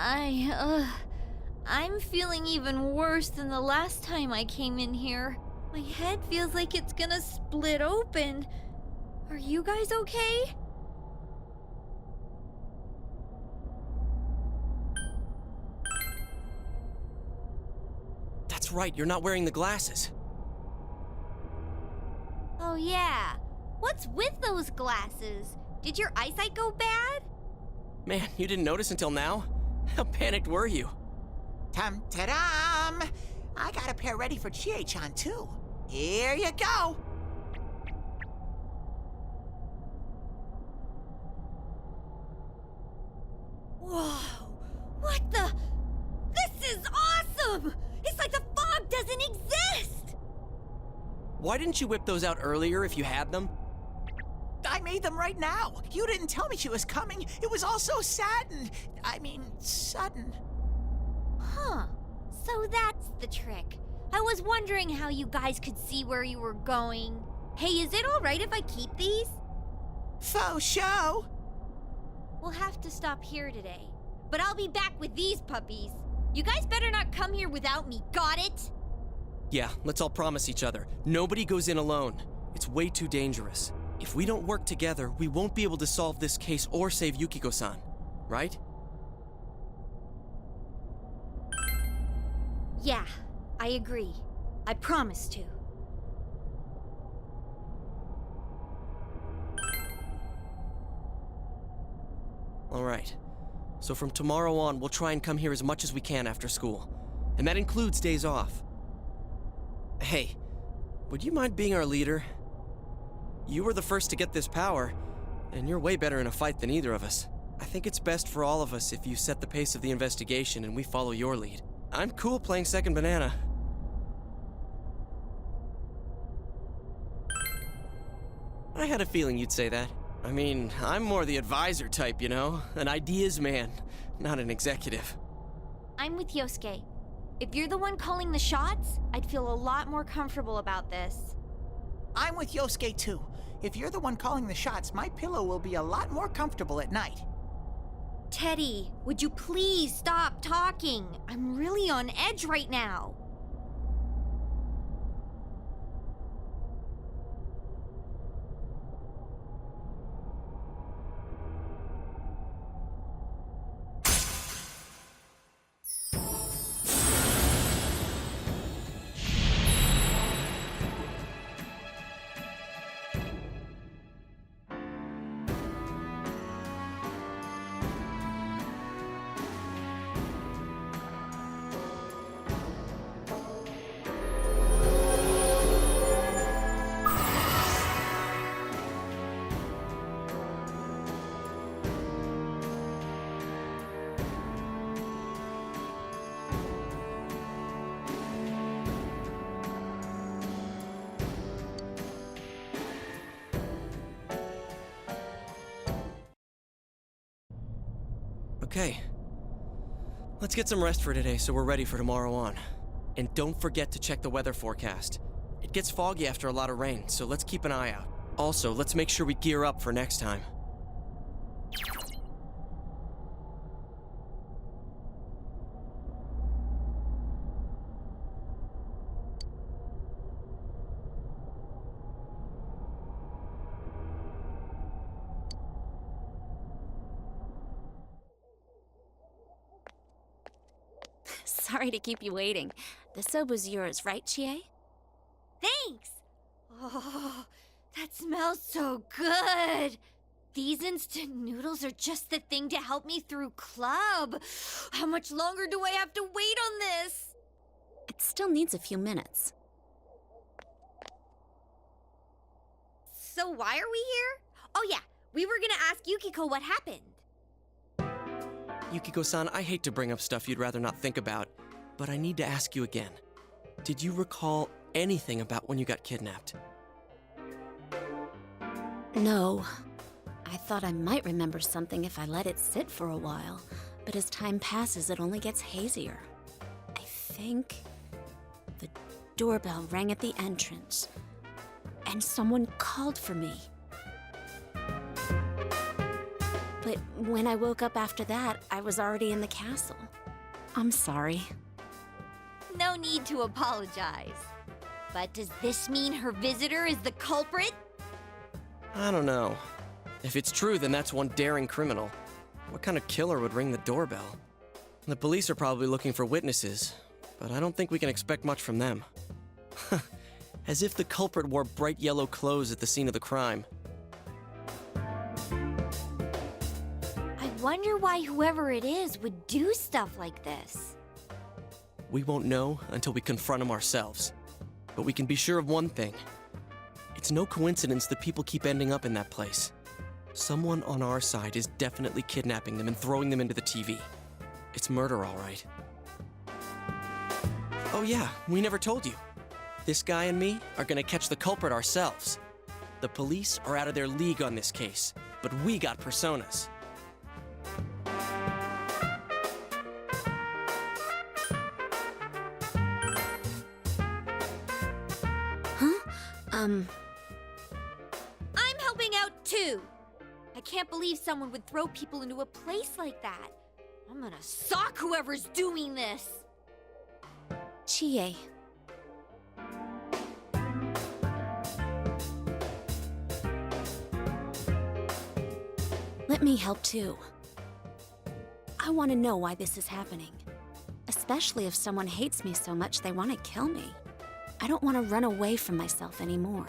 I'm feeling even worse than the last time I came in here. My head feels like it's gonna split open. Are you guys okay? That's right, you're not wearing the glasses. Oh yeah. What's with those glasses? Did your eyesight go bad? Man, you didn't notice until now? How panicked were you? Tum-ta-dum! I got a pair ready for Chie-chan, too. Here you go! Whoa! What the? This is awesome! It's like the fog doesn't exist! Why didn't you whip those out earlier if you had them? I made them right now. You didn't tell me she was coming. It was all so sudden. Huh. So that's the trick. I was wondering how you guys could see where you were going. Hey, is it alright if I keep these? Faux show! We'll have to stop here today. But I'll be back with these puppies. You guys better not come here without me, got it? Yeah, let's all promise each other. Nobody goes in alone. It's way too dangerous. If we don't work together, we won't be able to solve this case or save Yukiko-san, right? Yeah, I agree. I promise to. All right. So from tomorrow on, we'll try and come here as much as we can after school. And that includes days off. Hey, would you mind being our leader? You were the first to get this power, and you're way better in a fight than either of us. I think it's best for all of us if you set the pace of the investigation and we follow your lead. I'm cool playing second banana. I had a feeling you'd say that. I mean, I'm more the advisor type, you know? An ideas man, not an executive. I'm with Yosuke. If you're the one calling the shots, I'd feel a lot more comfortable about this. I'm with Yosuke, too. If you're the one calling the shots, my pillow will be a lot more comfortable at night. Teddy, would you please stop talking? I'm really on edge right now. Okay. Let's get some rest for today so we're ready for tomorrow on. And don't forget to check the weather forecast. It gets foggy after a lot of rain, so let's keep an eye out. Also, let's make sure we gear up for next time. Sorry to keep you waiting. The soba's yours, right, Chie? Thanks! Oh, that smells so good! These instant noodles are just the thing to help me through club. How much longer do I have to wait on this? It still needs a few minutes. So why are we here? Oh yeah, we were gonna ask Yukiko what happened. Yukiko-san, I hate to bring up stuff you'd rather not think about, but I need to ask you again. Did you recall anything about when you got kidnapped? No. I thought I might remember something if I let it sit for a while, but as time passes, it only gets hazier. I think the doorbell rang at the entrance, and someone called for me. But but when I woke up after that, I was already in the castle. I'm sorry. No need to apologize. But does this mean her visitor is the culprit? I don't know. If it's true, then that's one daring criminal. What kind of killer would ring the doorbell? The police are probably looking for witnesses, but I don't think we can expect much from them. As if the culprit wore bright yellow clothes at the scene of the crime. I wonder why whoever it is would do stuff like this. We won't know until we confront him ourselves. But we can be sure of one thing. It's no coincidence that people keep ending up in that place. Someone on our side is definitely kidnapping them and throwing them into the TV. It's murder, all right. Oh yeah, we never told you. This guy and me are gonna catch the culprit ourselves. The police are out of their league on this case, but we got personas. I'm helping out too. I can't believe someone would throw people into a place like that. I'm gonna sock whoever's doing this. Chie. Let me help too. I want to know why this is happening. Especially if someone hates me so much they want to kill me. I don't want to run away from myself anymore.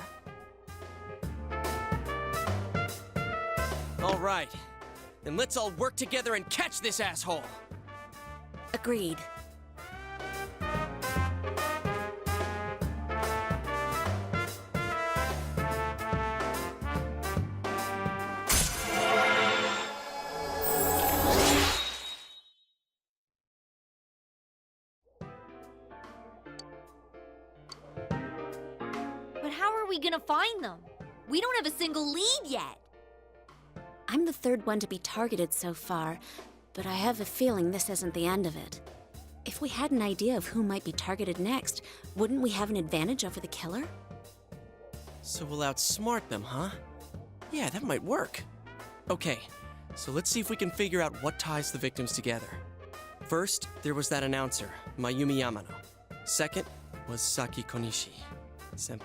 All right. Then let's all work together and catch this asshole. Agreed. But how are we gonna find them? We don't have a single lead yet. I'm the third one to be targeted so far, but I have a feeling this isn't the end of it. If we had an idea of who might be targeted next, wouldn't we have an advantage over the killer? So we'll outsmart them, huh? Yeah, that might work. Okay, so let's see if we can figure out what ties the victims together. First, there was that announcer, Mayumi Yamano. Second was Saki Konishi, senpai.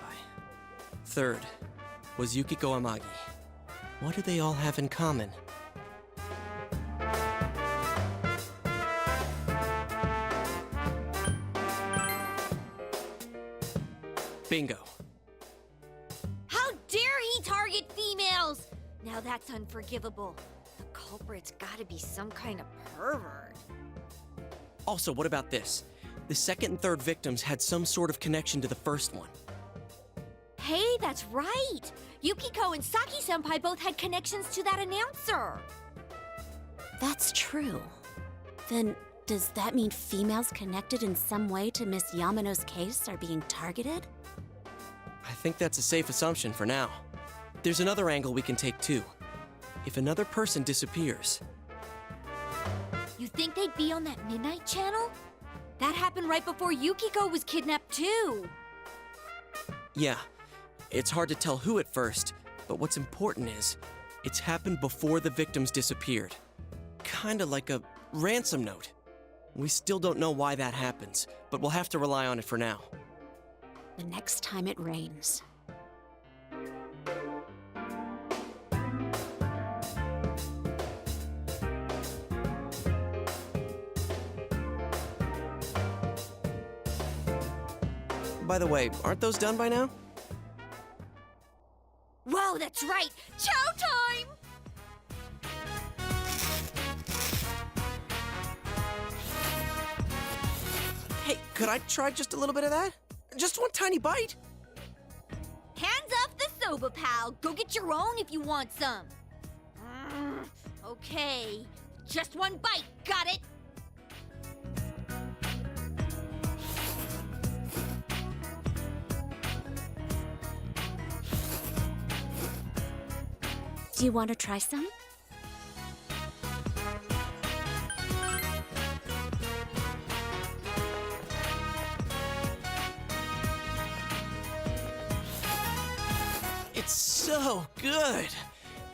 Third was Yukiko Amagi. What do they all have in common? Bingo. How dare he target females? Now that's unforgivable. The culprit's gotta be some kind of pervert. Also, what about this? The second and third victims had some sort of connection to the first one. Hey, that's right! Yukiko and Saki-senpai both had connections to that announcer. That's true. Then, does that mean females connected in some way to Miss Yamano's case are being targeted? I think that's a safe assumption for now. There's another angle we can take too. If another person disappears. You think they'd be on that midnight channel? That happened right before Yukiko was kidnapped too. Yeah, it's hard to tell who at first, but what's important is, it's happened before the victims disappeared. Kinda like a ransom note. We still don't know why that happens, but we'll have to rely on it for now. The next time it rains. By the way, aren't those done by now? Whoa, that's right! Chow time! Hey, could I try just a little bit of that? Just one tiny bite? Hands off the soba, pal. Go get your own if you want some. Okay, just one bite. Got it? Do you want to try some? It's so good!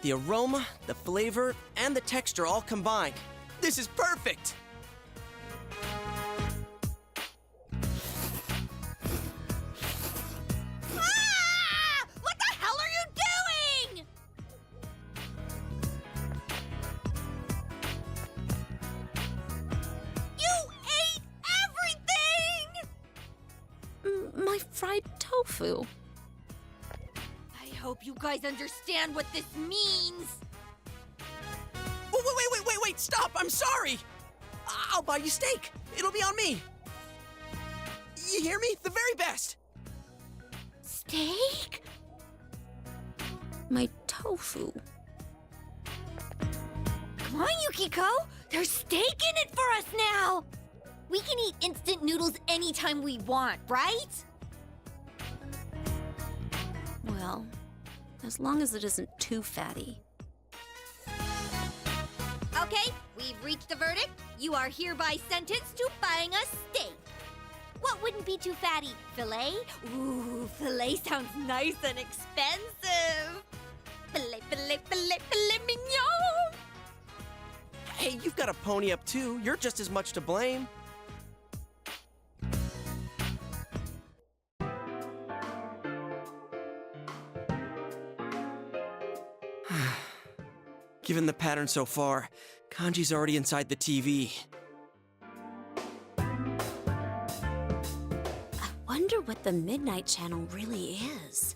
The aroma, the flavor, and the texture all combined. This is perfect! Ah! What the hell are you doing? You ate everything! My fried tofu. I hope you guys understand what this means. Oh, wait, stop! I'm sorry! I'll buy you steak. It'll be on me. You hear me? The very best! Steak? My tofu. Come on, Yukiko! There's steak in it for us now! We can eat instant noodles anytime we want, right? Well, as long as it isn't too fatty. Okay, we've reached a verdict. You are hereby sentenced to buying us steak. What wouldn't be too fatty? Filet? Ooh, filet sounds nice and expensive. Filet, filet, filet, filet mignon! Hey, you've got to pony up too. You're just as much to blame. Given the pattern so far, Kanji's already inside the TV. I wonder what the Midnight Channel really is.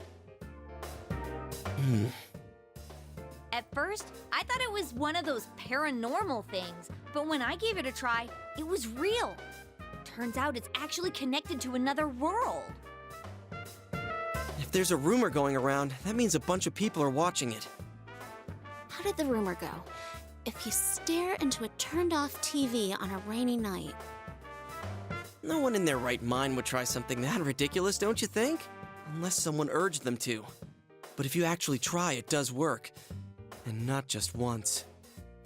At first, I thought it was one of those paranormal things, but when I gave it a try, it was real. Turns out it's actually connected to another world. If there's a rumor going around, that means a bunch of people are watching it. How did the rumor go? If you stare into a turned-off TV on a rainy night. No one in their right mind would try something that ridiculous, don't you think? Unless someone urged them to. But if you actually try, it does work. And not just once.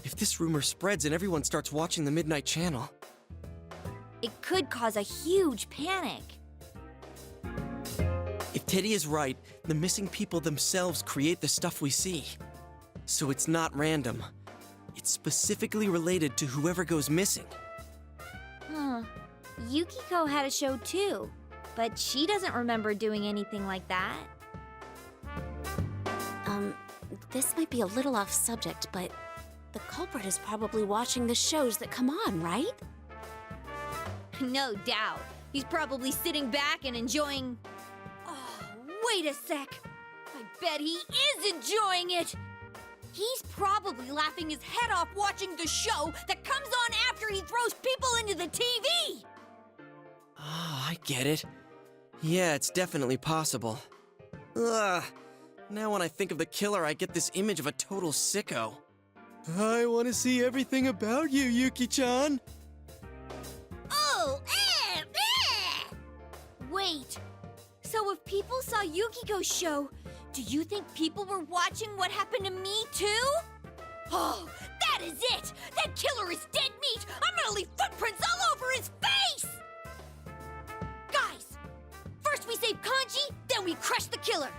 If this rumor spreads and everyone starts watching the Midnight Channel... It could cause a huge panic. If Teddy is right, the missing people themselves create the stuff we see. So it's not random. It's specifically related to whoever goes missing. Huh. Yukiko had a show too, but she doesn't remember doing anything like that. This might be a little off subject, but the culprit is probably watching the shows that come on, right? No doubt. He's probably sitting back and enjoying... Oh, wait a sec. I bet he is enjoying it. He's probably laughing his head off watching the show that comes on after he throws people into the TV. Oh, I get it. Yeah, it's definitely possible. Ugh. Now when I think of the killer, I get this image of a total sicko. I want to see everything about you, Yuki-chan. Oh, bleh! Wait. So if people saw Yukiko's show, do you think people were watching what happened to me too? Oh, that is it! That killer is dead meat! I'm gonna leave footprints all over his face! Guys, first we save Kanji, then we crush the killer.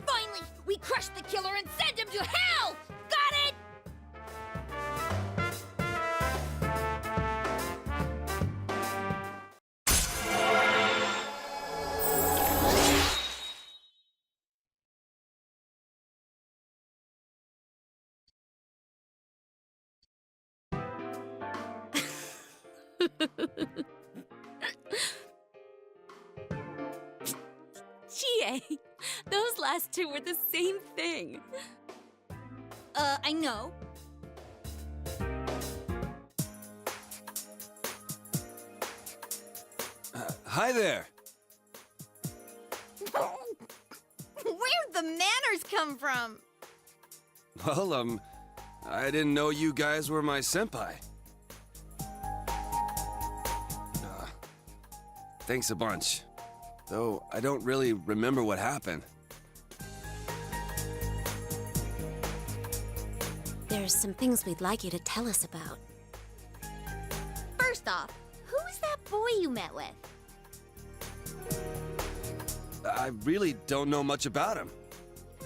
Finally, we crush the killer and send him to hell! Got it? GA, those last two were the same thing. I know. Hi there. Where'd the manners come from? Well, I didn't know you guys were my senpai. Thanks a bunch. Though I don't really remember what happened. There's some things we'd like you to tell us about. First off, who was that boy you met with? I really don't know much about him.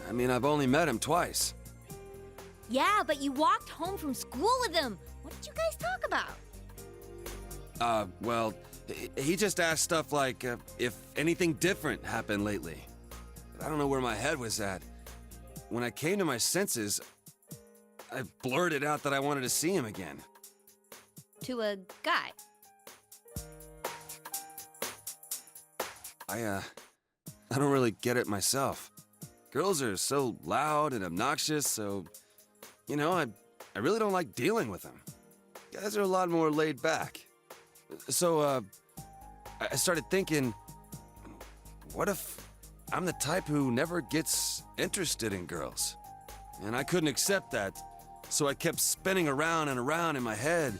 I mean, I've only met him twice. Yeah, but you walked home from school with him. What did you guys talk about? Well, he just asked stuff like if anything different happened lately. But I don't know where my head was at. When I came to my senses, I blurted out that I wanted to see him again. To a guy. I don't really get it myself. Girls are so loud and obnoxious, so, you know, I really don't like dealing with them. Guys are a lot more laid back. So, I started thinking, what if I'm the type who never gets interested in girls? And I couldn't accept that, so I kept spinning around and around in my head.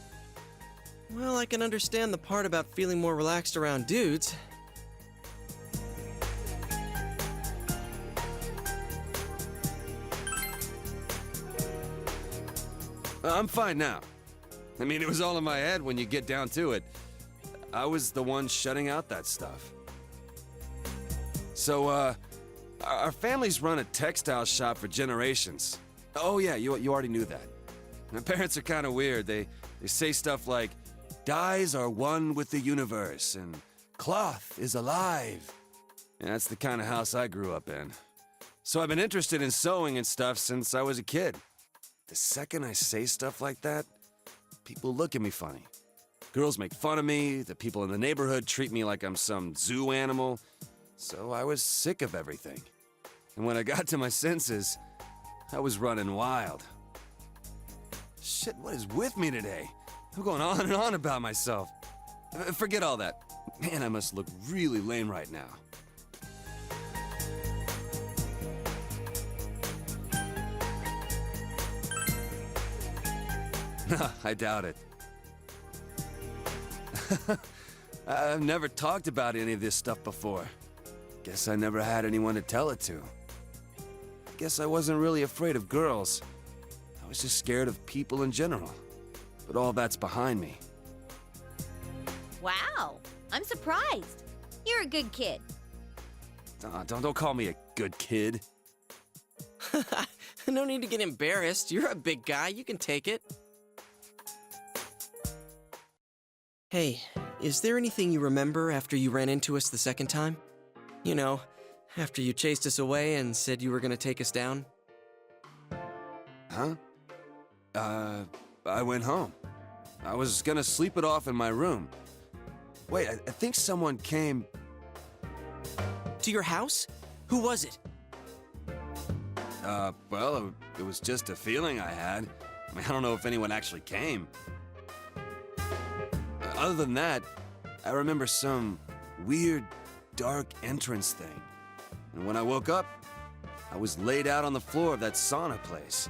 Well, I can understand the part about feeling more relaxed around dudes. I'm fine now. I mean, it was all in my head when you get down to it. I was the one shutting out that stuff. So, our family's run a textile shop for generations. Oh yeah, you already knew that. My parents are kind of weird. They say stuff like, dyes are one with the universe, and cloth is alive. And that's the kind of house I grew up in. So I've been interested in sewing and stuff since I was a kid. The second I say stuff like that, people look at me funny. Girls make fun of me, the people in the neighborhood treat me like I'm some zoo animal. So I was sick of everything. And when I got to my senses, I was running wild. Shit, what is with me today? I'm going on and on about myself. Forget all that. Man, I must look really lame right now. I doubt it. I've never talked about any of this stuff before. Guess I never had anyone to tell it to. Guess I wasn't really afraid of girls. I was just scared of people in general. But all that's behind me. Wow, I'm surprised. You're a good kid. Don't call me a good kid. No need to get embarrassed. You're a big guy. You can take it. Hey, is there anything you remember after you ran into us the second time? You know, after you chased us away and said you were gonna take us down? Huh? I went home. I was gonna sleep it off in my room. Wait, I think someone came... To your house? Who was it? Well, it was just a feeling I had. I mean, I don't know if anyone actually came. Other than that, I remember some weird, dark entrance thing. And when I woke up, I was laid out on the floor of that sauna place.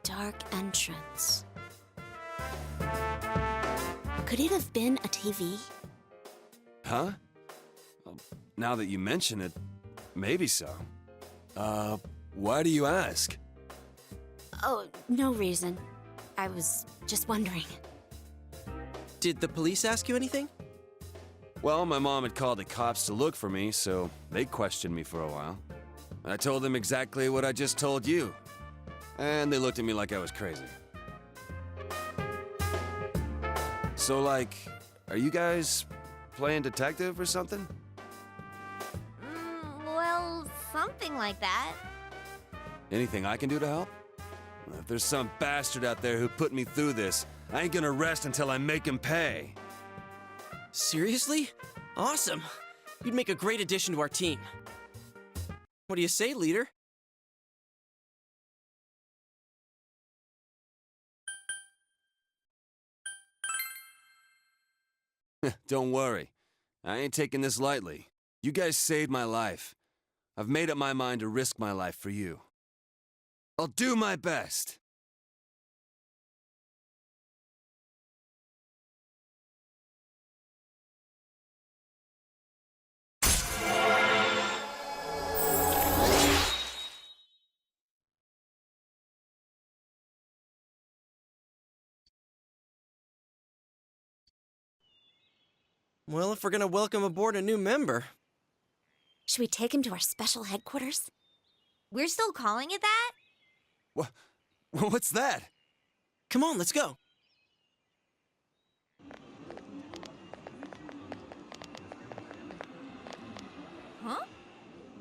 Dark entrance. Could it have been a TV? Huh? Well, now that you mention it, maybe so. Why do you ask? Oh, no reason. I was just wondering. Did the police ask you anything? Well, my mom had called the cops to look for me, so they questioned me for a while. I told them exactly what I just told you. And they looked at me like I was crazy. So, like, are you guys playing detective or something? Well, something like that. Anything I can do to help? If there's some bastard out there who put me through this, I ain't gonna rest until I make him pay. Seriously? Awesome. You'd make a great addition to our team. What do you say, leader? Don't worry. I ain't taking this lightly. You guys saved my life. I've made up my mind to risk my life for you. I'll do my best. Well, if we're gonna welcome aboard a new member. Should we take him to our special headquarters? We're still calling it that? What? What's that? Come on, let's go. Huh?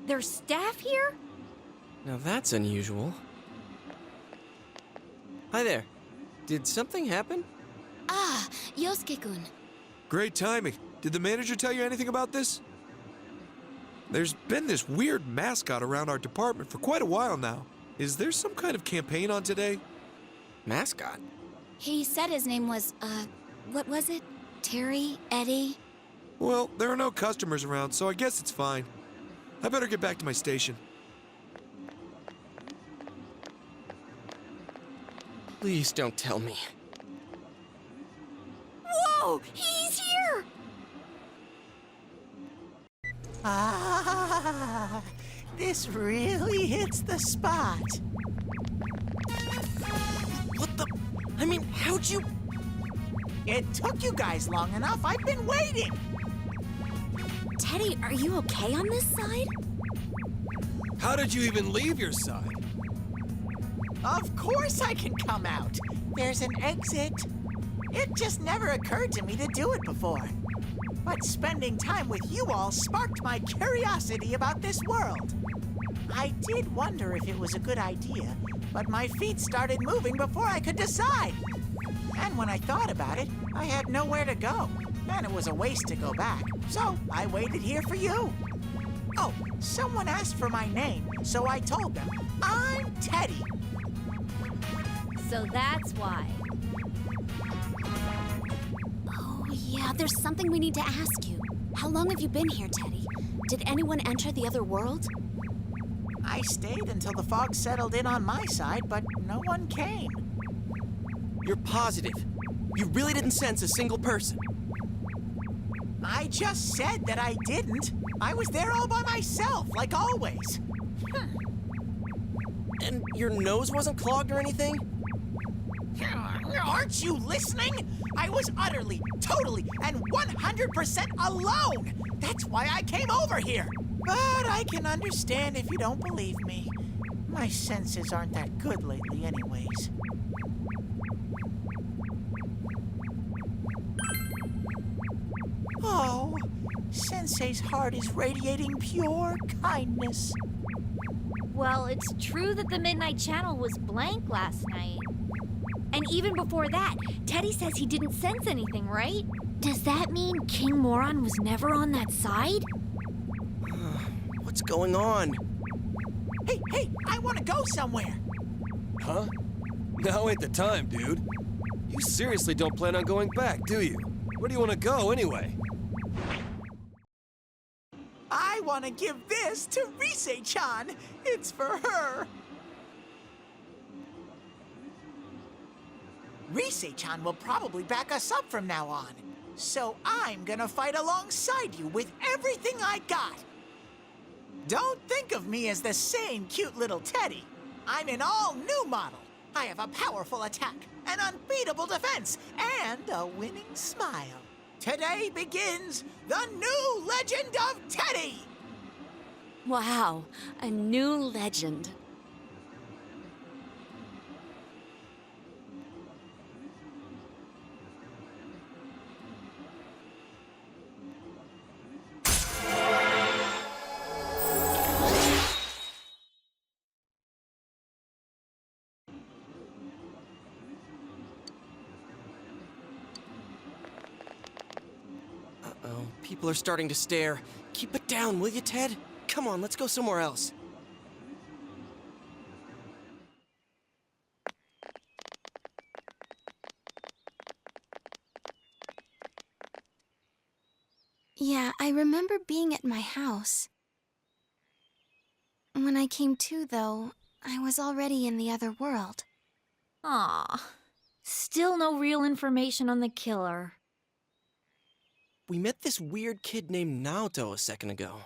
There's staff here? Now that's unusual. Hi there. Did something happen? Ah, Yosuke-kun. Great timing. Did the manager tell you anything about this? There's been this weird mascot around our department for quite a while now. Is there some kind of campaign on today? Mascot? He said his name was, what was it? Terry? Eddie? Well, there are no customers around, so I guess it's fine. I better get back to my station. Please don't tell me. Whoa! He's here! Ah, this really hits the spot. What the? I mean, how'd you? It took you guys long enough. I've been waiting. Teddy, are you okay on this side? How did you even leave your side? Of course I can come out. There's an exit. It just never occurred to me to do it before. But spending time with you all sparked my curiosity about this world. I did wonder if it was a good idea, but my feet started moving before I could decide. And when I thought about it, I had nowhere to go, and it was a waste to go back. So I waited here for you. Oh, someone asked for my name, so I told them, I'm Teddy. So that's why. Oh, yeah, there's something we need to ask you. How long have you been here, Teddy? Did anyone enter the other world? I stayed until the fog settled in on my side, but no one came. You're positive. You really didn't sense a single person. I just said that I didn't. I was there all by myself, like always. And your nose wasn't clogged or anything? Aren't you listening? I was utterly, totally, and 100% alone. That's why I came over here. But I can understand if you don't believe me. My senses aren't that good lately anyways. Oh, Sensei's heart is radiating pure kindness. Well, it's true that the Midnight Channel was blank last night. And even before that, Teddy says he didn't sense anything, right? Does that mean King Moron was never on that side? What's going on? Hey, I want to go somewhere. Huh? Now ain't the time, dude. You seriously don't plan on going back, do you? Where do you want to go, anyway? I want to give this to Rise-chan. It's for her. Rise-chan will probably back us up from now on. So I'm gonna fight alongside you with everything I got. Don't think of me as the same cute little Teddy. I'm an all-new model. I have a powerful attack, an unbeatable defense, and a winning smile. Today begins the new legend of Teddy! Wow, a new legend. Uh-oh, people are starting to stare. Keep it down, will you, Ted? Come on, let's go somewhere else. Yeah, I remember being at my house. When I came to, though, I was already in the other world. Aw. Still no real information on the killer. We met this weird kid named Naoto a second ago.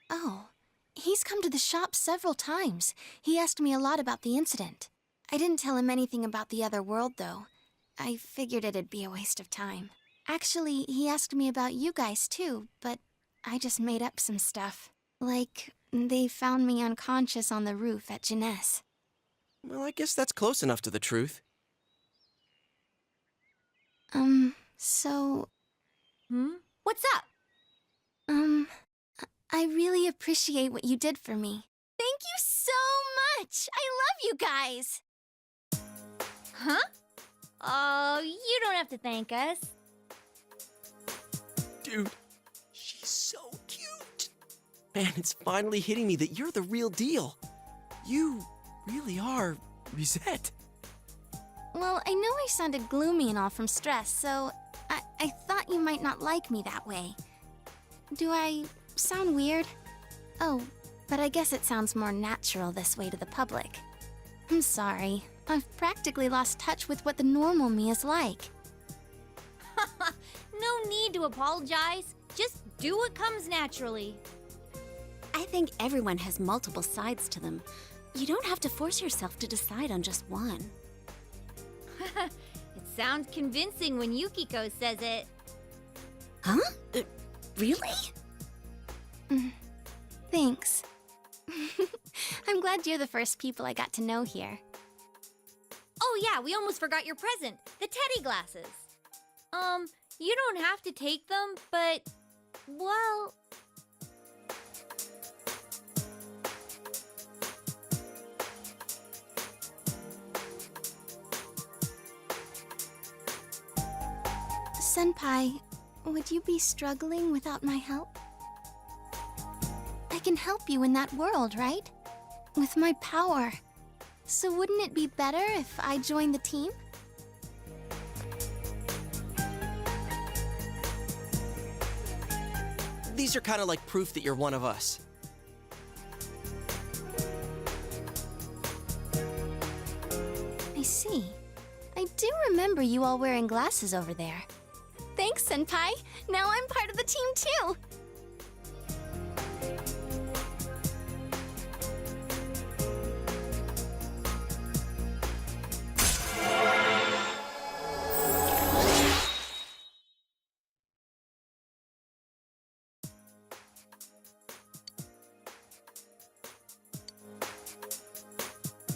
Oh, he's come to the shop several times. He asked me a lot about the incident. I didn't tell him anything about the other world, though. I figured it'd be a waste of time. Actually, he asked me about you guys, too, but I just made up some stuff. Like, they found me unconscious on the roof at Jeunesse. Well, I guess that's close enough to the truth. So, What's up? I really appreciate what you did for me. Thank you so much! I love you guys! Huh? Oh, you don't have to thank us. Dude, she's so cute. Man, it's finally hitting me that you're the real deal. You really are Reset. Well, I know I sounded gloomy and all from stress, so I thought you might not like me that way. Do I sound weird? Oh, but I guess it sounds more natural this way to the public. I'm sorry. I've practically lost touch with what the normal me is like. No need to apologize. Just do what comes naturally. I think everyone has multiple sides to them. You don't have to force yourself to decide on just one. It sounds convincing when Yukiko says it. Huh? Really? Thanks. I'm glad you're the first people I got to know here. Oh yeah, we almost forgot your present, the teddy glasses. You don't have to take them, but, well... Senpai, would you be struggling without my help? I can help you in that world, right? With my power. So wouldn't it be better if I joined the team? These are kind of like proof that you're one of us. I see. I do remember you all wearing glasses over there. Thanks, Senpai. Now I'm part of the team too.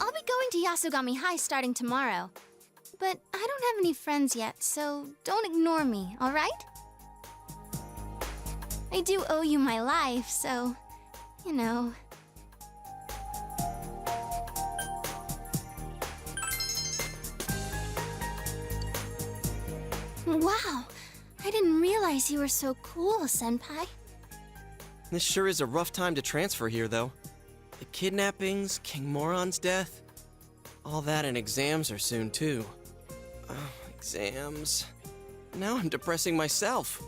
I'll be going to Yasugami High starting tomorrow. But I don't have any friends yet, so don't ignore me, all right? I do owe you my life, so, you know. Wow, I didn't realize you were so cool, Senpai. This sure is a rough time to transfer here, though. The kidnappings, King Moron's death, all that and exams are soon, too. Exams. Now I'm depressing myself.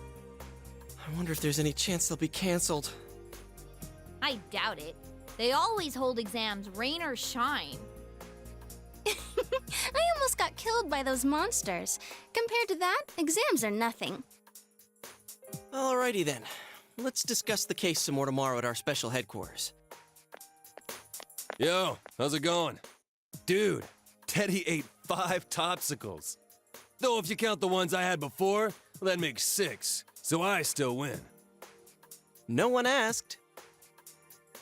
I wonder if there's any chance they'll be canceled. I doubt it. They always hold exams, rain or shine. I almost got killed by those monsters. Compared to that, exams are nothing. Alrighty then. Let's discuss the case some more tomorrow at our special headquarters. Yo, how's it going? Dude, Teddy ate 5 topsicles. Though if you count the ones I had before, well, that makes 6. So I still win. No one asked.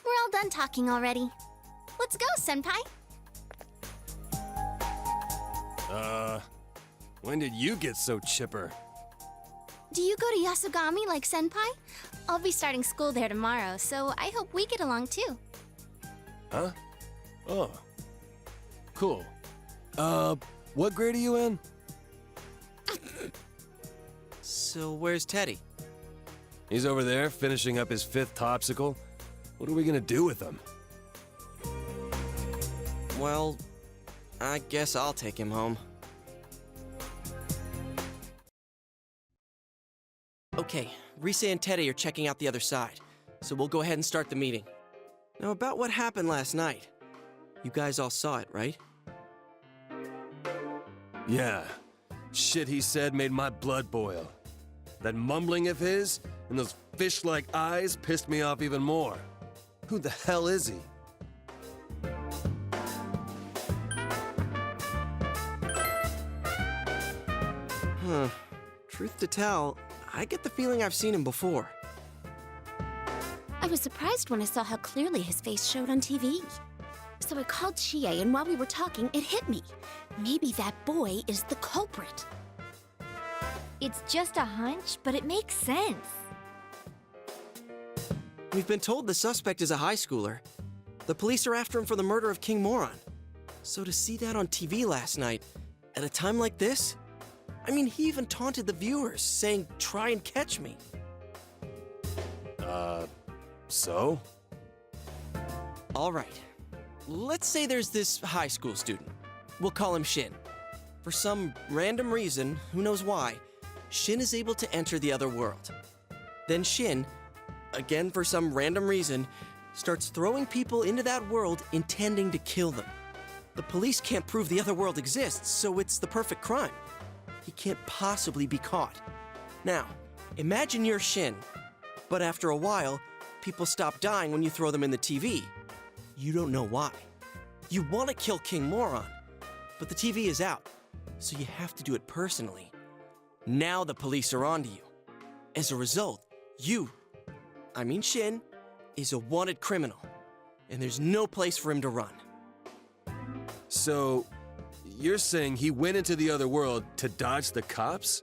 We're all done talking already. Let's go, Senpai. When did you get so chipper? Do you go to Yasugami like Senpai? I'll be starting school there tomorrow, so I hope we get along too. Huh? Oh. Cool. What grade are you in? So where's Teddy? He's over there, finishing up his 5th topsicle. What are we gonna do with him? Well, I guess I'll take him home. Okay, Risa and Teddy are checking out the other side, so we'll go ahead and start the meeting. Now, about what happened last night. You guys all saw it, right? Yeah. Shit he said made my blood boil. That mumbling of his and those fish-like eyes pissed me off even more. Who the hell is he? Huh. Truth to tell, I get the feeling I've seen him before. I was surprised when I saw how clearly his face showed on TV. So I called Chie, and while we were talking, it hit me. Maybe that boy is the culprit. It's just a hunch, but it makes sense. We've been told the suspect is a high schooler. The police are after him for the murder of King Moron. So to see that on TV last night, at a time like this? I mean, he even taunted the viewers, saying, "Try and catch me." So? All right. Let's say there's this high school student. We'll call him Shin. For some random reason, who knows why, Shin is able to enter the other world. Then Shin, again for some random reason, starts throwing people into that world intending to kill them. The police can't prove the other world exists, so it's the perfect crime. He can't possibly be caught. Now, imagine you're Shin, but after a while, people stop dying when you throw them in the TV. You don't know why. You want to kill King Moron, but the TV is out, so you have to do it personally. Now the police are onto you. As a result, Shin, is a wanted criminal, and there's no place for him to run. So, you're saying he went into the other world to dodge the cops?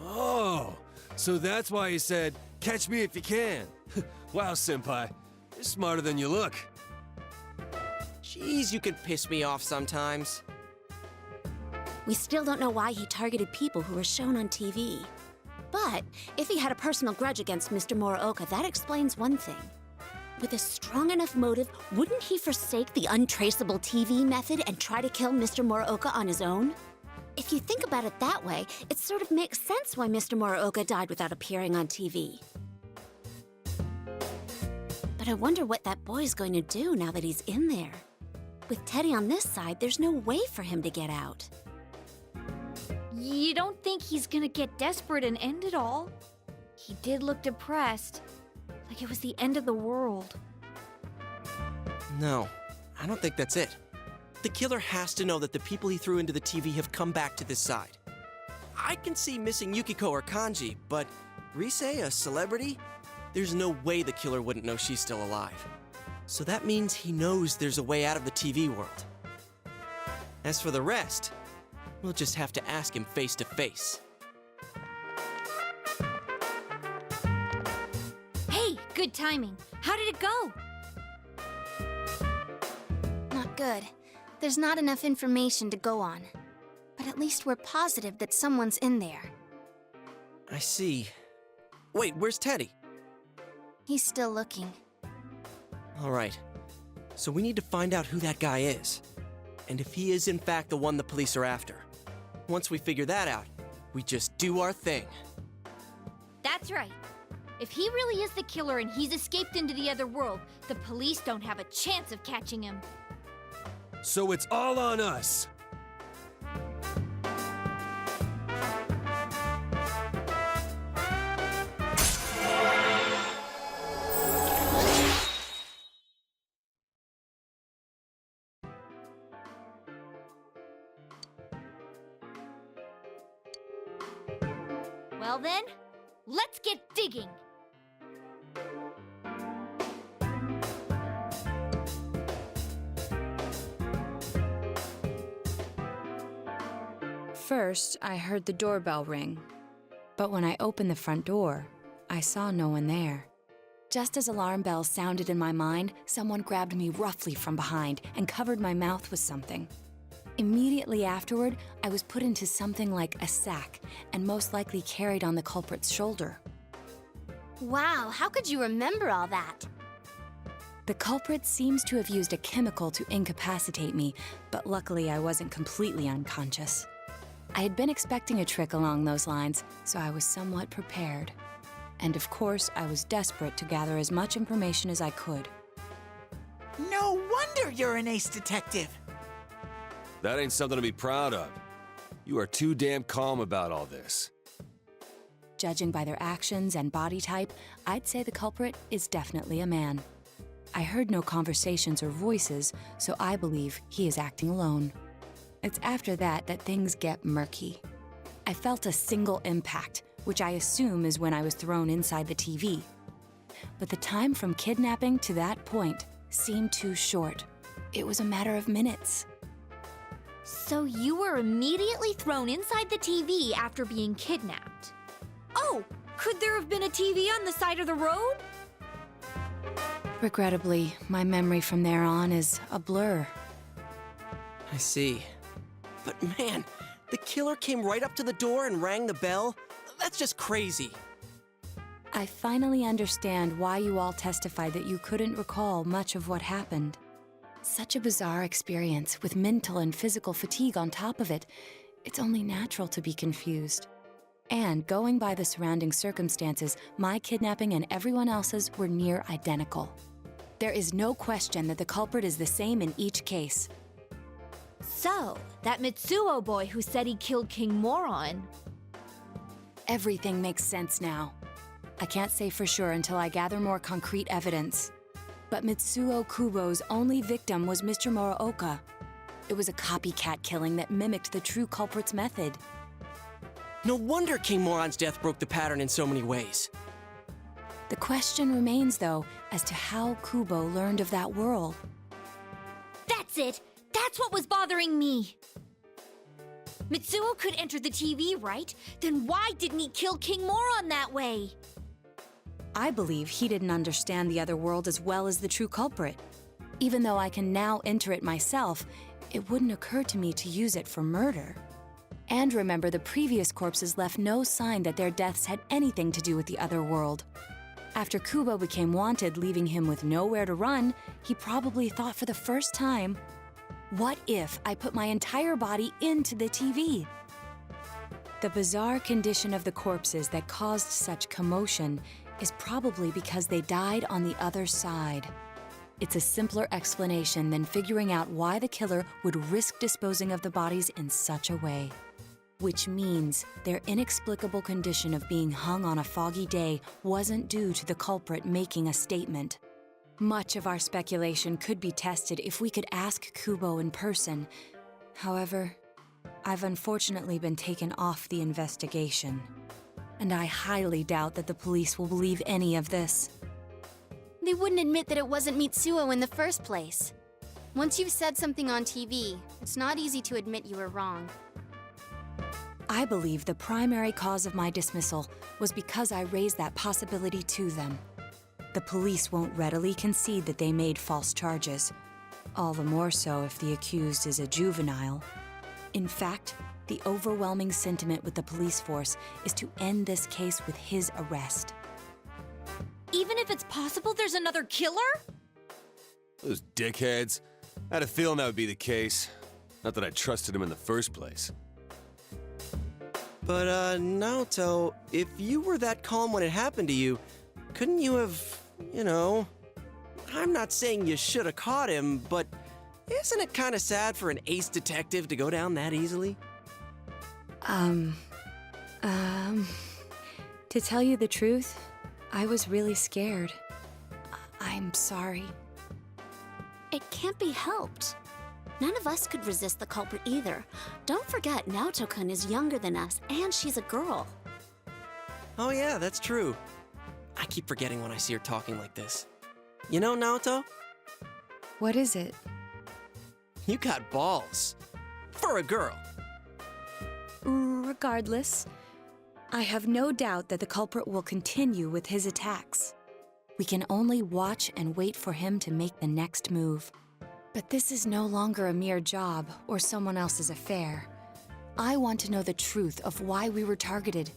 Oh, so that's why he said, "Catch me if you can." Wow, Senpai, you're smarter than you look. Jeez, you can piss me off sometimes. We still don't know why he targeted people who were shown on TV. But if he had a personal grudge against Mr. Morioka, that explains one thing. With a strong enough motive, wouldn't he forsake the untraceable TV method and try to kill Mr. Morioka on his own? If you think about it that way, it sort of makes sense why Mr. Morioka died without appearing on TV. But I wonder what that boy's going to do now that he's in there. With Teddy on this side, there's no way for him to get out. You don't think he's gonna get desperate and end it all? He did look depressed, like it was the end of the world. No, I don't think that's it. The killer has to know that the people he threw into the TV have come back to this side. I can see missing Yukiko or Kanji, but Rise, a celebrity? There's no way the killer wouldn't know she's still alive. So that means he knows there's a way out of the TV world. As for the rest, we'll just have to ask him face to face. Hey, good timing. How did it go? Not good. There's not enough information to go on. But at least we're positive that someone's in there. I see. Wait, where's Teddy? He's still looking. All right. So we need to find out who that guy is. And if he is in fact the one the police are after. Once we figure that out, we just do our thing. That's right. If he really is the killer and he's escaped into the other world, the police don't have a chance of catching him. So it's all on us. Well then, let's get digging. First, I heard the doorbell ring. But when I opened the front door, I saw no one there. Just as alarm bells sounded in my mind, someone grabbed me roughly from behind and covered my mouth with something. Immediately afterward, I was put into something like a sack and most likely carried on the culprit's shoulder. Wow, how could you remember all that? The culprit seems to have used a chemical to incapacitate me, but luckily I wasn't completely unconscious. I had been expecting a trick along those lines, so I was somewhat prepared. And of course, I was desperate to gather as much information as I could. No wonder you're an ace detective. That ain't something to be proud of. You are too damn calm about all this. Judging by their actions and body type, I'd say the culprit is definitely a man. I heard no conversations or voices, so I believe he is acting alone. It's after that that things get murky. I felt a single impact, which I assume is when I was thrown inside the TV. But the time from kidnapping to that point seemed too short. It was a matter of minutes. So you were immediately thrown inside the TV after being kidnapped. Oh, could there have been a TV on the side of the road? Regrettably, my memory from there on is a blur. I see. But man, the killer came right up to the door and rang the bell? That's just crazy. I finally understand why you all testified that you couldn't recall much of what happened. Such a bizarre experience, with mental and physical fatigue on top of it. It's only natural to be confused. And going by the surrounding circumstances, my kidnapping and everyone else's were near identical. There is no question that the culprit is the same in each case. So, that Mitsuo boy who said he killed King Moron. Everything makes sense now. I can't say for sure until I gather more concrete evidence. But Mitsuo Kubo's only victim was Mr. Muraoka. It was a copycat killing that mimicked the true culprit's method. No wonder King Moron's death broke the pattern in so many ways. The question remains, though, as to how Kubo learned of that world. That's it! That's what was bothering me! Mitsuo could enter the TV, right? Then why didn't he kill King Moron that way? I believe he didn't understand the other world as well as the true culprit. Even though I can now enter it myself, it wouldn't occur to me to use it for murder. And remember, the previous corpses left no sign that their deaths had anything to do with the other world. After Kubo became wanted, leaving him with nowhere to run, he probably thought for the first time, what if I put my entire body into the TV? The bizarre condition of the corpses that caused such commotion is probably because they died on the other side. It's a simpler explanation than figuring out why the killer would risk disposing of the bodies in such a way. Which means their inexplicable condition of being hung on a foggy day wasn't due to the culprit making a statement. Much of our speculation could be tested if we could ask Kubo in person. However, I've unfortunately been taken off the investigation. And I highly doubt that the police will believe any of this. They wouldn't admit that it wasn't Mitsuo in the first place. Once you've said something on TV, it's not easy to admit you were wrong. I believe the primary cause of my dismissal was because I raised that possibility to them. The police won't readily concede that they made false charges. All the more so if the accused is a juvenile. In fact, the overwhelming sentiment with the police force is to end this case with his arrest. Even if it's possible there's another killer? Those dickheads. I had a feeling that would be the case. Not that I trusted him in the first place. But, Naoto, if you were that calm when it happened to you, couldn't you have, I'm not saying you should have caught him, but isn't it kind of sad for an ace detective to go down that easily? To tell you the truth, I was really scared. I'm sorry. It can't be helped. None of us could resist the culprit either. Don't forget, Naoto-kun is younger than us, and she's a girl. Oh yeah, that's true. I keep forgetting when I see her talking like this. You know, Naoto, What is it? you got balls. For a girl. Regardless, I have no doubt that the culprit will continue with his attacks. We can only watch and wait for him to make the next move. But this is no longer a mere job or someone else's affair. I want to know the truth of why we were targeted.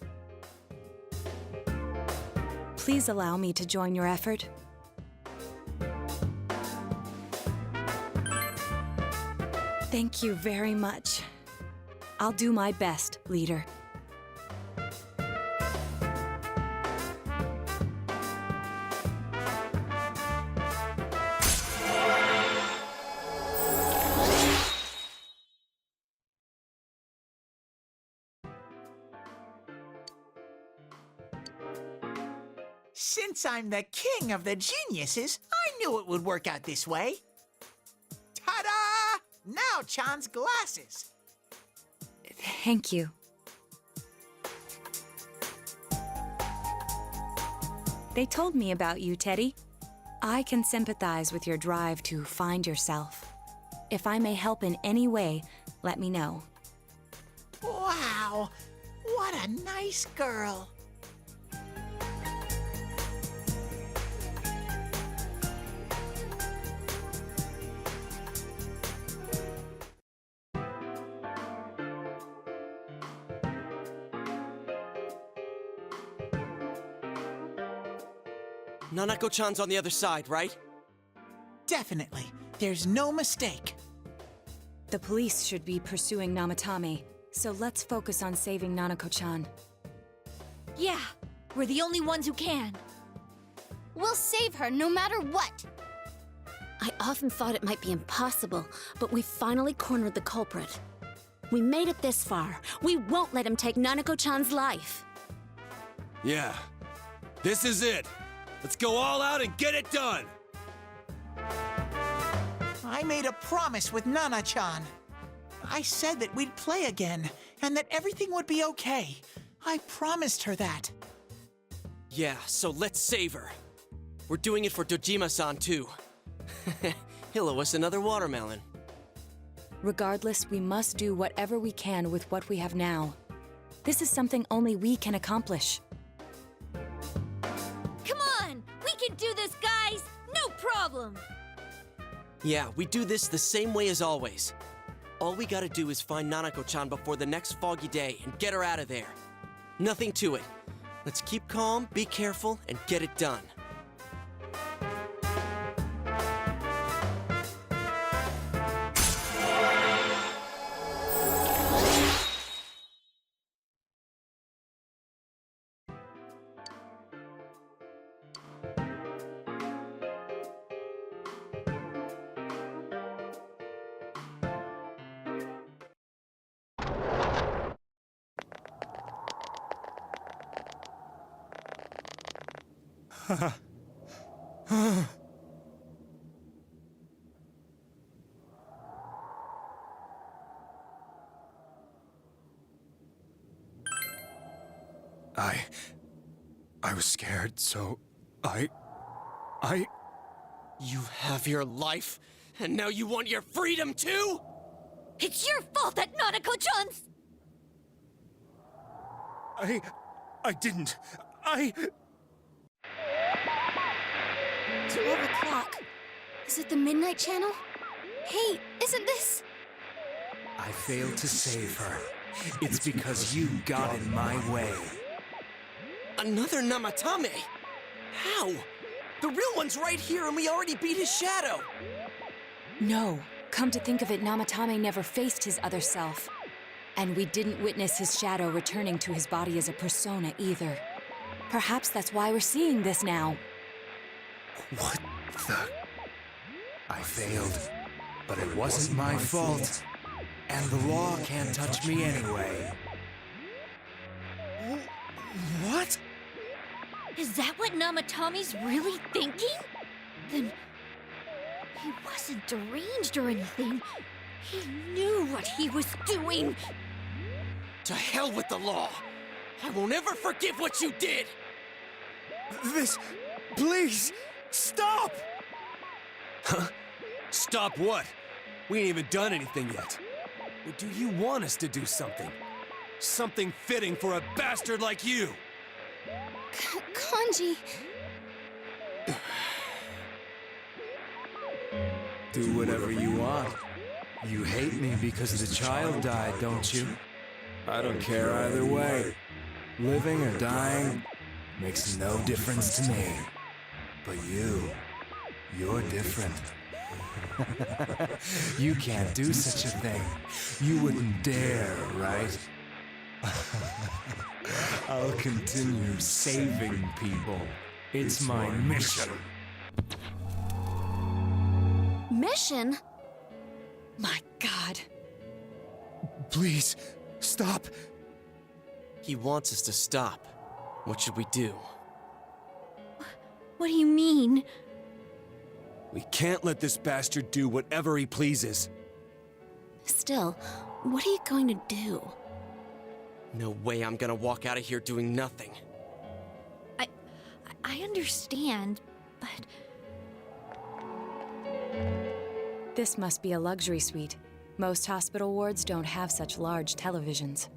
Please allow me to join your effort. Thank you very much. I'll do my best, leader. Since I'm the king of the geniuses, I knew it would work out this way. Ta-da! Now Chan's glasses. Thank you. They told me about you, Teddy. I can sympathize with your drive to find yourself. If I may help in any way, let me know. Wow, what a nice girl. Nanako-chan's on the other side, right? Definitely. There's no mistake. The police should be pursuing Namatame, so let's focus on saving Nanako-chan. Yeah, we're the only ones who can. We'll save her no matter what. I often thought it might be impossible, but we finally cornered the culprit. We made it this far. We won't let him take Nanako-chan's life. Yeah. This is it. Let's go all out and get it done! I made a promise with Nana-chan. I said that we'd play again, and that everything would be okay. I promised her that. Yeah, so let's save her. We're doing it for Dojima-san, too. He'll owe us another watermelon. Regardless, we must do whatever we can with what we have now. This is something only we can accomplish. Come on! We can do this, guys! No problem! Yeah, we do this the same way as always. All we gotta do is find Nanako-chan before the next foggy day and get her out of there. Nothing to it. Let's keep calm, be careful, and get it done. I was scared, so I... You have your life, and now you want your freedom too? It's your fault that Nanako-chan's... I didn't. 12 o'clock. Is it the Midnight Channel? Hey, isn't this... I failed to save her. It's because you got in my way. Another Namatame? How? The real one's right here and we already beat his shadow! No, come to think of it, Namatame never faced his other self. And we didn't witness his shadow returning to his body as a persona either. Perhaps that's why we're seeing this now. What the... I failed, but it wasn't my fault. And the law can't touch me anyway. What? Is that what Namatame's really thinking? Then... he wasn't deranged or anything. He knew what he was doing. To hell with the law! I won't ever forgive what you did! This... please... stop! Huh? Stop what? We ain't even done anything yet. Or do you want us to do something? Something fitting for a bastard like you! Kanji... Do whatever you want. You hate me because the child died, don't you? I don't care either way. Living or dying makes no difference to me. But you're different. You can't do such a thing. You wouldn't dare, right? I'll continue saving people. It's my mission. Mission? My God. Please, stop. He wants us to stop. What should we do? What do you mean? We can't let this bastard do whatever he pleases. Still, what are you going to do? No way I'm gonna walk out of here doing nothing. I understand, but... This must be a luxury suite. Most hospital wards don't have such large televisions.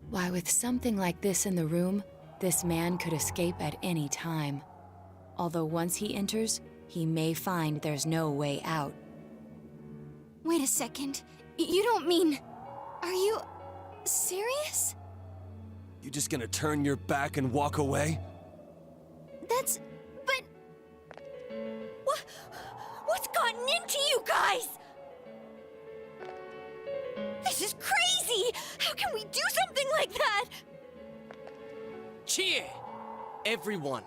Why, with something like this in the room, this man could escape at any time. Although once he enters, he may find there's no way out. Wait a second. You don't mean... Are you... serious? You just gonna turn your back and walk away? But... What's gotten into you guys? This is crazy! How can we do something like that? Cheer! Everyone,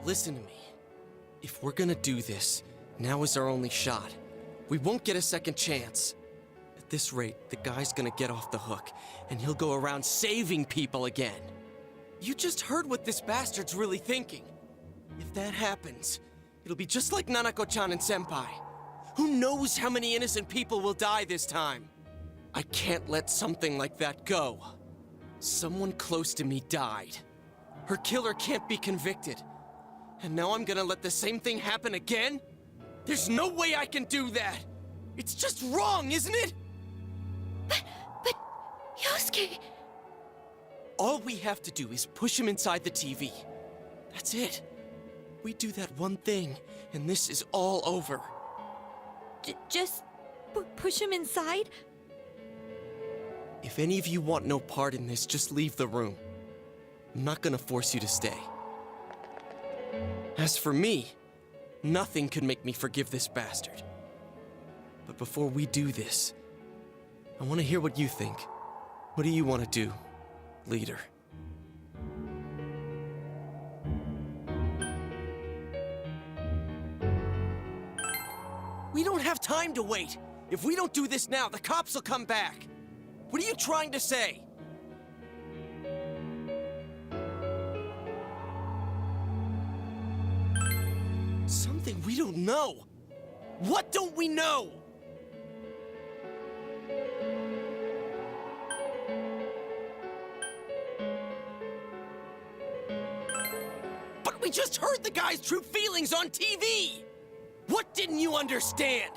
listen to me. If we're gonna do this, now is our only shot. We won't get a second chance. At this rate, the guy's gonna get off the hook, and he'll go around saving people again. You just heard what this bastard's really thinking. If that happens, it'll be just like Nanako-chan and Senpai. Who knows how many innocent people will die this time? I can't let something like that go. Someone close to me died. Her killer can't be convicted. And now I'm gonna let the same thing happen again? There's no way I can do that! It's just wrong, isn't it? But... Yosuke... All we have to do is push him inside the TV. That's it. We do that one thing, and this is all over. Just... push him inside? If any of you want no part in this, just leave the room. I'm not gonna force you to stay. As for me, nothing could make me forgive this bastard. But before we do this, I want to hear what you think. What do you want to do, leader? We don't have time to wait! If we don't do this now, the cops will come back! What are you trying to say? Something we don't know. What don't we know? But we just heard the guy's true feelings on TV! What didn't you understand?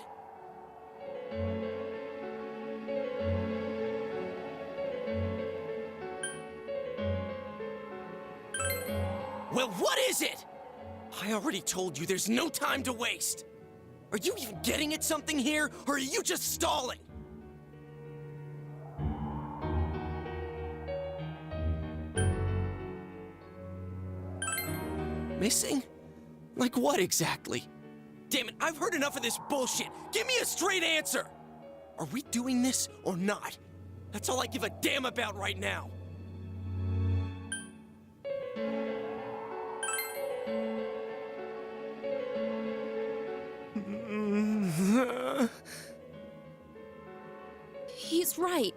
Well, what is it? I already told you there's no time to waste. Are you even getting at something here, or are you just stalling? Missing? Like what exactly? Damn it, I've heard enough of this bullshit. Give me a straight answer. Are we doing this or not? That's all I give a damn about right now. He's right.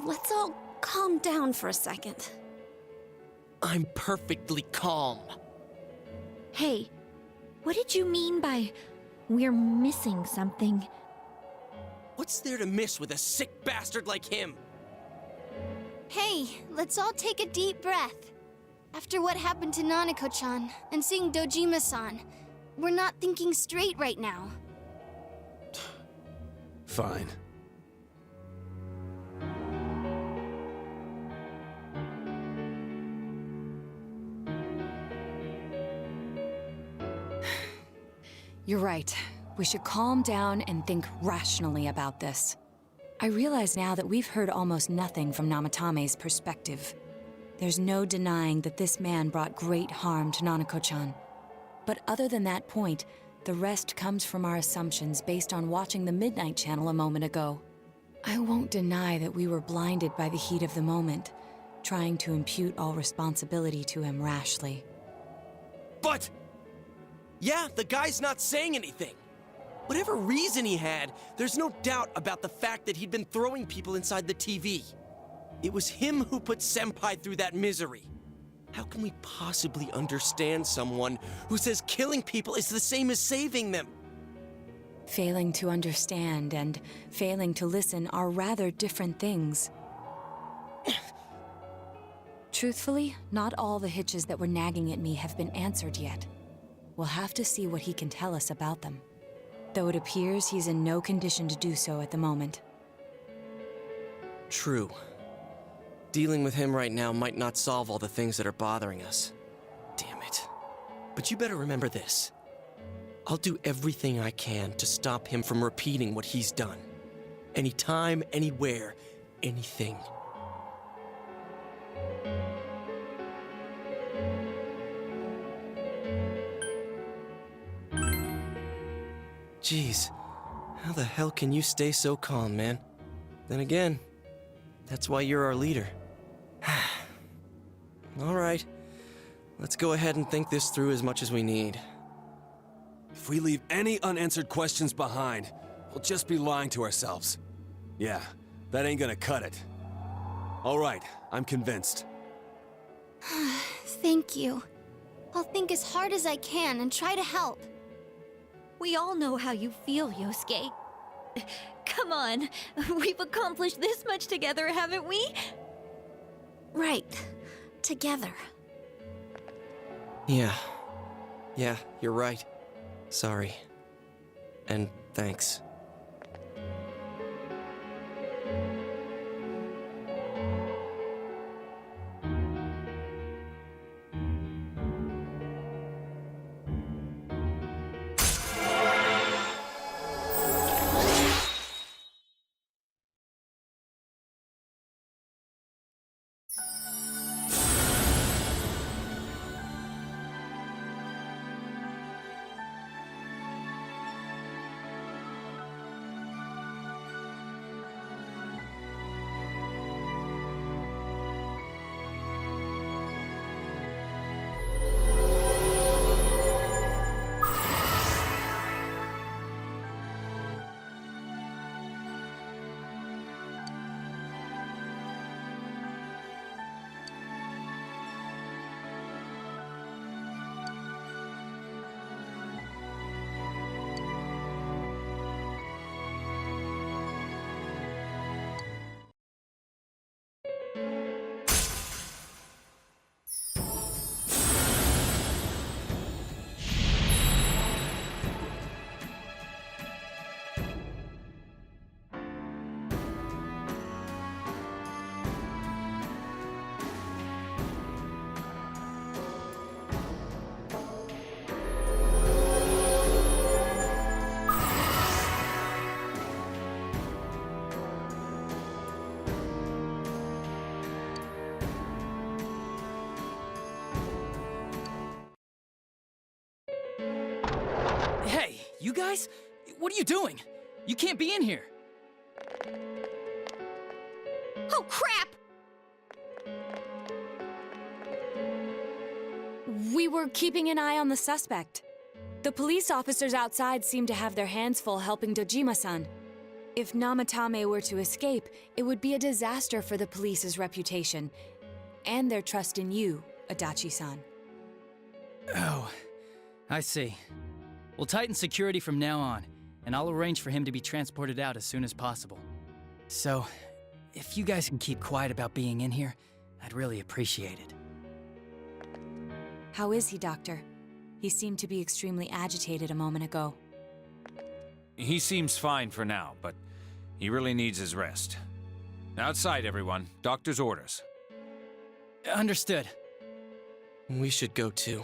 Let's all calm down for a second. I'm perfectly calm. Hey, what did you mean by we're missing something? What's there to miss with a sick bastard like him? Hey, let's all take a deep breath. After what happened to Nanako-chan and seeing Dojima-san, we're not thinking straight right now. Fine. You're right. We should calm down and think rationally about this. I realize now that we've heard almost nothing from Namatame's perspective. There's no denying that this man brought great harm to Nanako-chan. But other than that point, the rest comes from our assumptions based on watching the Midnight Channel a moment ago. I won't deny that we were blinded by the heat of the moment, trying to impute all responsibility to him rashly. But... yeah, the guy's not saying anything. Whatever reason he had, there's no doubt about the fact that he'd been throwing people inside the TV. It was him who put Senpai through that misery. How can we possibly understand someone who says killing people is the same as saving them? Failing to understand and failing to listen are rather different things. Truthfully, not all the hitches that were nagging at me have been answered yet. We'll have to see what he can tell us about them. though it appears he's in no condition to do so at the moment. True. Dealing with him right now might not solve all the things that are bothering us. Damn it. But you better remember this. I'll do everything I can to stop him from repeating what he's done. Anytime, anywhere, anything. Jeez, how the hell can you stay so calm, man? Then again, that's why you're our leader. All right, let's go ahead and think this through as much as we need. If we leave any unanswered questions behind, we'll just be lying to ourselves. Yeah, that ain't gonna cut it. All right, I'm convinced. Thank you. I'll think as hard as I can and try to help. We all know how you feel, Yosuke. Come on, we've accomplished this much together, haven't we? Right. Together. Yeah, you're right. Sorry. And thanks. Hey, you guys? What are you doing? You can't be in here. Oh, crap! We were keeping an eye on the suspect. The police officers outside seem to have their hands full helping Dojima-san. If Namatame were to escape, it would be a disaster for the police's reputation and their trust in you, Adachi-san. Oh, I see. We'll tighten security from now on, and I'll arrange for him to be transported out as soon as possible. So, if you guys can keep quiet about being in here, I'd really appreciate it. How is he, Doctor? He seemed to be extremely agitated a moment ago. He seems fine for now, but he really needs his rest. Outside, everyone. Doctor's orders. Understood. We should go too.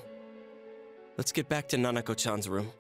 Let's get back to Nanako-chan's room.